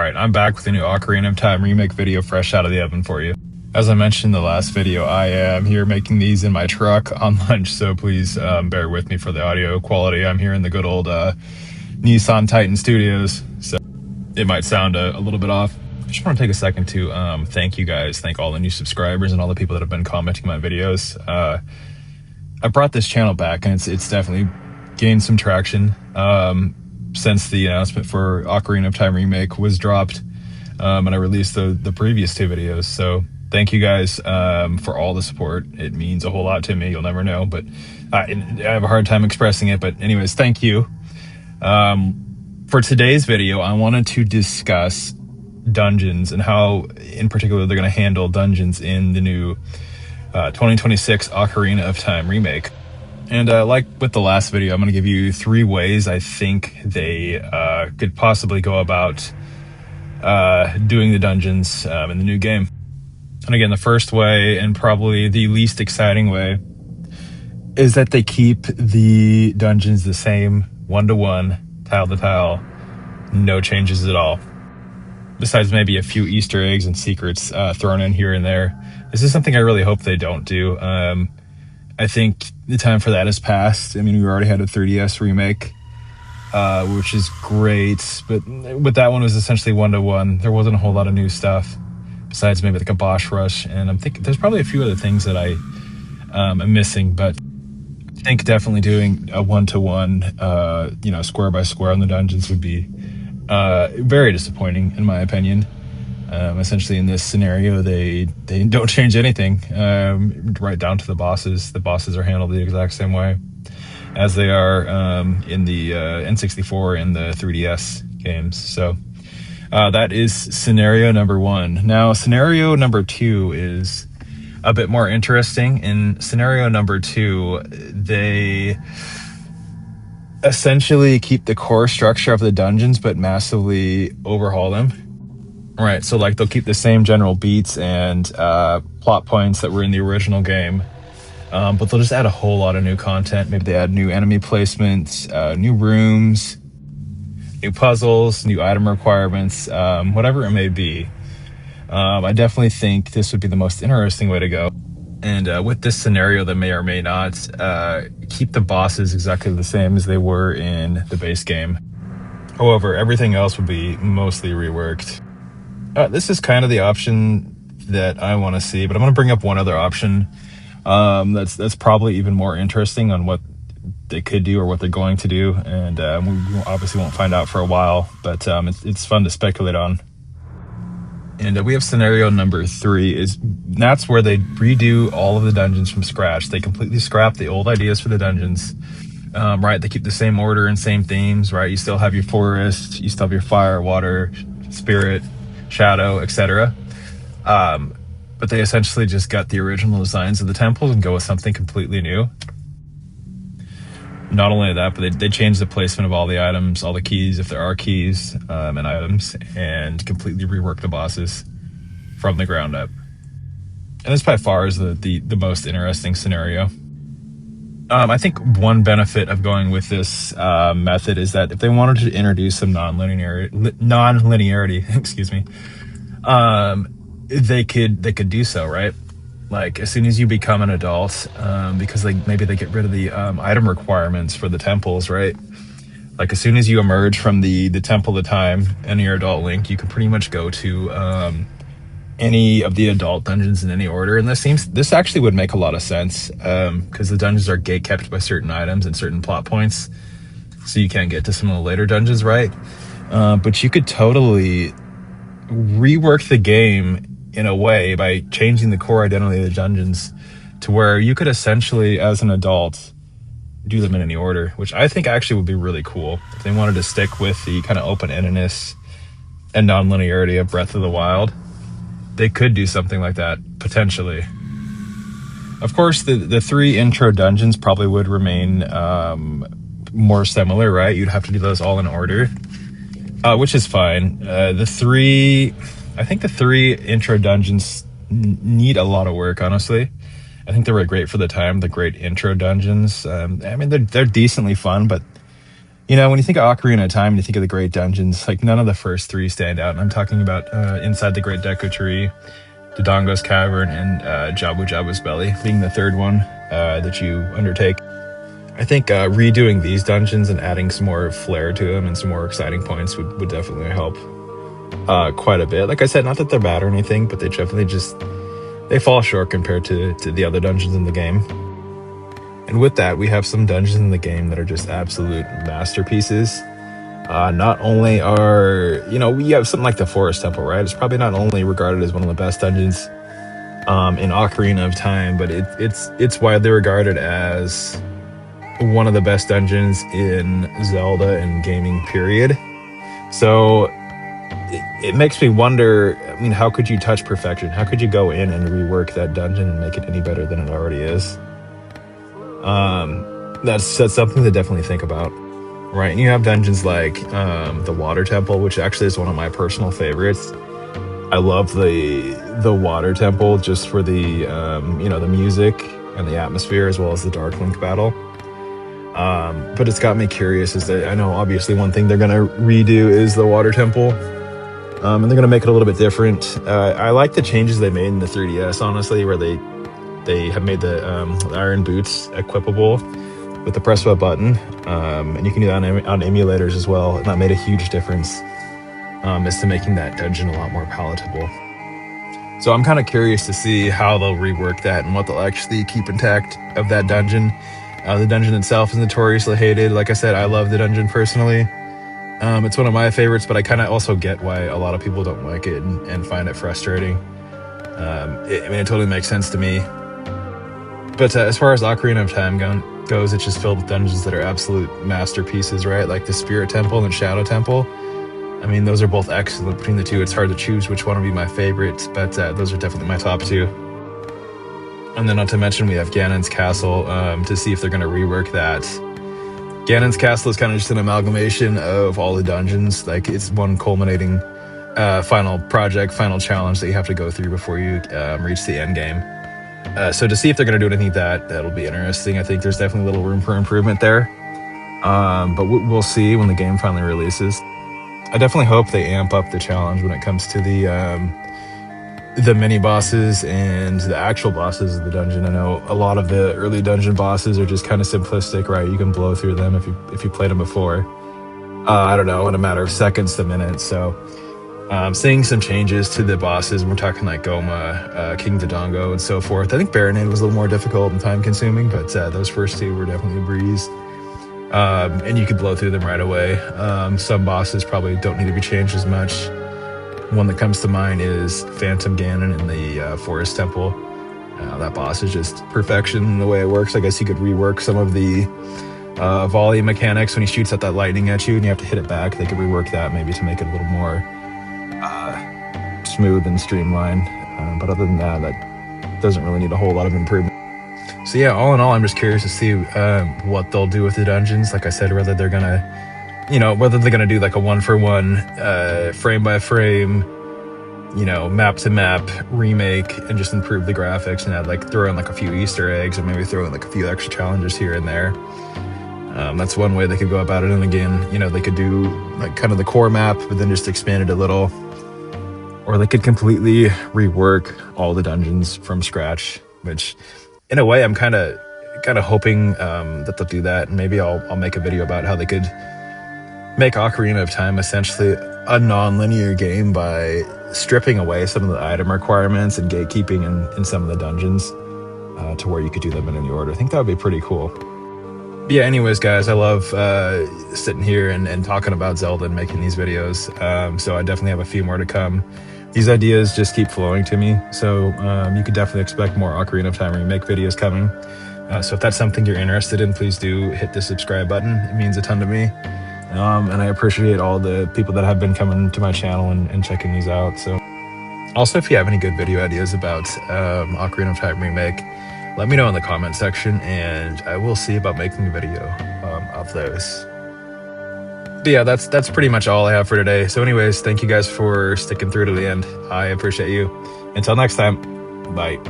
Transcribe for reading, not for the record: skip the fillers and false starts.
Alright, I'm back with a new Ocarina of Time Remake video fresh out of the oven for you. As I mentioned in the last video, I am here making these in my truck on lunch, so please bear with me for the audio quality. I'm here in the good old Nissan Titan Studios, so it might sound a little bit off. I just want to take a second to thank you guys, thank all the new subscribers and all the people that have been commenting my videos. I brought this channel back, and it's definitely gained some traction since the announcement for Ocarina of Time Remake was dropped, and I released the previous two videos. So thank you guys for all the support. It means a whole lot to me. You'll never know, but I have a hard time expressing it. But anyways, thank you. For today's video, I wanted to discuss dungeons and how, in particular, they're going to handle dungeons in the new 2026 Ocarina of Time Remake. And like with the last video, I'm going to give you 3 ways I think they could possibly go about doing the dungeons in the new game. And again, the first way, and probably the least exciting way, is that they keep the dungeons the same, 1-to-1, tile to tile, no changes at all. Besides maybe a few Easter eggs and secrets thrown in here and there. This is something I really hope they don't do. I think the time for that has passed. I mean, we already had a 3DS remake, which is great, but with that one, it was essentially 1-to-1. There wasn't a whole lot of new stuff, besides maybe like a boss rush, and I'm thinking there's probably a few other things that I am missing, but I think definitely doing a 1-to-1, square by square on the dungeons would be very disappointing, in my opinion. Essentially in this scenario, they don't change anything, right down to the bosses. The bosses are handled the exact same way as they are in the N64 and the 3DS games. So that is scenario number 1. Now, scenario number 2 is a bit more interesting. In scenario number 2, they essentially keep the core structure of the dungeons, but massively overhaul them. Right, so like they'll keep the same general beats and plot points that were in the original game, but they'll just add a whole lot of new content. Maybe they add new enemy placements, new rooms, new puzzles, new item requirements, whatever it may be. I definitely think this would be the most interesting way to go. And with this scenario, they may or may not keep the bosses exactly the same as they were in the base game. However, everything else would be mostly reworked. This is kind of the option that I want to see, but I'm going to bring up one other option that's probably even more interesting on what they could do or what they're going to do, and we obviously won't find out for a while, but it's fun to speculate on. And we have scenario number 3. That's where they redo all of the dungeons from scratch. They completely scrap the old ideas for the dungeons. Right, they keep the same order and same themes, right? You still have your forest, you still have your fire, water, spirit, shadow, etc. But they essentially just got the original designs of the temples and go with something completely new. Not only that, but they changed the placement of all the items, all the keys, if there are keys and items, and completely rework the bosses from the ground up. And this by far is the most interesting scenario. I think one benefit of going with this method is that if they wanted to introduce some non-linearity, excuse me, they could do so, right? Like as soon as you become an adult, because maybe they get rid of the item requirements for the temples, right? Like as soon as you emerge from the Temple of Time and your adult Link, you can pretty much go to any of the adult dungeons in any order. And this actually would make a lot of sense, because the dungeons are gate kept by certain items and certain plot points, so you can't get to some of the later dungeons, right? But you could totally rework the game in a way by changing the core identity of the dungeons to where you could essentially, as an adult, do them in any order, which I think actually would be really cool. If they wanted to stick with the kind of open-endedness and non-linearity of Breath of the Wild, they could do something like that, potentially. Of course, the 3 intro dungeons probably would remain more similar, right? You'd have to do those all in order, which is fine. I think the 3 intro dungeons need a lot of work, honestly. I think they were great for the time, the great intro dungeons. I mean, they're decently fun, but You know, when you think of Ocarina of Time and you think of the Great Dungeons, like none of the first three stand out. And I'm talking about Inside the Great Deku Tree, Dodongo's Cavern, and Jabu Jabu's Belly, being the third one that you undertake. I think redoing these dungeons and adding some more flair to them and some more exciting points would definitely help quite a bit. Like I said, not that they're bad or anything, but they definitely they fall short compared to the other dungeons in the game. And with that, we have some dungeons in the game that are just absolute masterpieces. Not only are, we have something like the Forest Temple, right? It's probably not only regarded as one of the best dungeons in Ocarina of Time, but it's widely regarded as one of the best dungeons in Zelda and gaming, period. So it makes me wonder, I mean, how could you touch perfection? How could you go in and rework that dungeon and make it any better than it already is? That's something to definitely think about, right? And you have dungeons like the Water Temple, which actually is one of my personal favorites. I love the Water Temple just for the the music and the atmosphere, as well as the Dark Link battle. But it's got me curious, is that I know obviously one thing they're gonna redo is the Water Temple, and they're gonna make it a little bit different. I like the changes they made in the 3DS, honestly, where they have made the iron boots equipable with the press of a button, and you can do that on emulators as well, and that made a huge difference as to making that dungeon a lot more palatable. So I'm kind of curious to see how they'll rework that and what they'll actually keep intact of that dungeon. The dungeon itself is notoriously hated. Like I said, I love the dungeon personally. It's one of my favorites, but I kind of also get why a lot of people don't like it and find it frustrating. It totally makes sense to me. But as far as Ocarina of Time goes, it's just filled with dungeons that are absolute masterpieces, right? Like the Spirit Temple and Shadow Temple. I mean, those are both excellent. Between the two, it's hard to choose which one would be my favorite, but those are definitely my top two. And then not to mention, we have Ganon's Castle to see if they're going to rework that. Ganon's Castle is kind of just an amalgamation of all the dungeons. Like, it's one culminating final challenge that you have to go through before you reach the end game. So to see if they're going to do anything like that, that'll be interesting. I think there's definitely a little room for improvement there. But we'll see when the game finally releases. I definitely hope they amp up the challenge when it comes to the mini bosses and the actual bosses of the dungeon. I know a lot of the early dungeon bosses are just kind of simplistic, right? You can blow through them if you played them before. I don't know, in a matter of seconds to minutes. So seeing some changes to the bosses, and we're talking like Goma, King Dodongo, and so forth. I think Baronade was a little more difficult and time consuming, but those first two were definitely a breeze. And you could blow through them right away. Some bosses probably don't need to be changed as much. One that comes to mind is Phantom Ganon in the Forest Temple. That boss is just perfection in the way it works. I guess you could rework some of the volley mechanics when he shoots out that lightning at you and you have to hit it back. They could rework that maybe to make it a little more smooth and streamlined. But other than that, that doesn't really need a whole lot of improvement. So yeah, all in all, I'm just curious to see what they'll do with the dungeons. Like I said, whether they're gonna do like a one-for-one, frame-by-frame, map-to-map remake and just improve the graphics and add throw in a few Easter eggs or maybe throw in a few extra challenges here and there. That's one way they could go about it. And again, they could do kind of the core map, but then just expand it a little. Or they could completely rework all the dungeons from scratch, which in a way I'm kind of hoping that they'll do that. And maybe I'll make a video about how they could make Ocarina of Time essentially a non-linear game by stripping away some of the item requirements and gatekeeping in some of the dungeons to where you could do them in any order. I think that would be pretty cool. But yeah, anyways, guys, I love sitting here and talking about Zelda and making these videos. So I definitely have a few more to come. These ideas just keep flowing to me. So you could definitely expect more Ocarina of Time Remake videos coming. So if that's something you're interested in, please do hit the subscribe button. It means a ton to me. And I appreciate all the people that have been coming to my channel and checking these out. So also, if you have any good video ideas about Ocarina of Time Remake, let me know in the comment section and I will see about making a video of those. But yeah, that's pretty much all I have for today. So anyways, thank you guys for sticking through to the end. I appreciate you. Until next time, bye.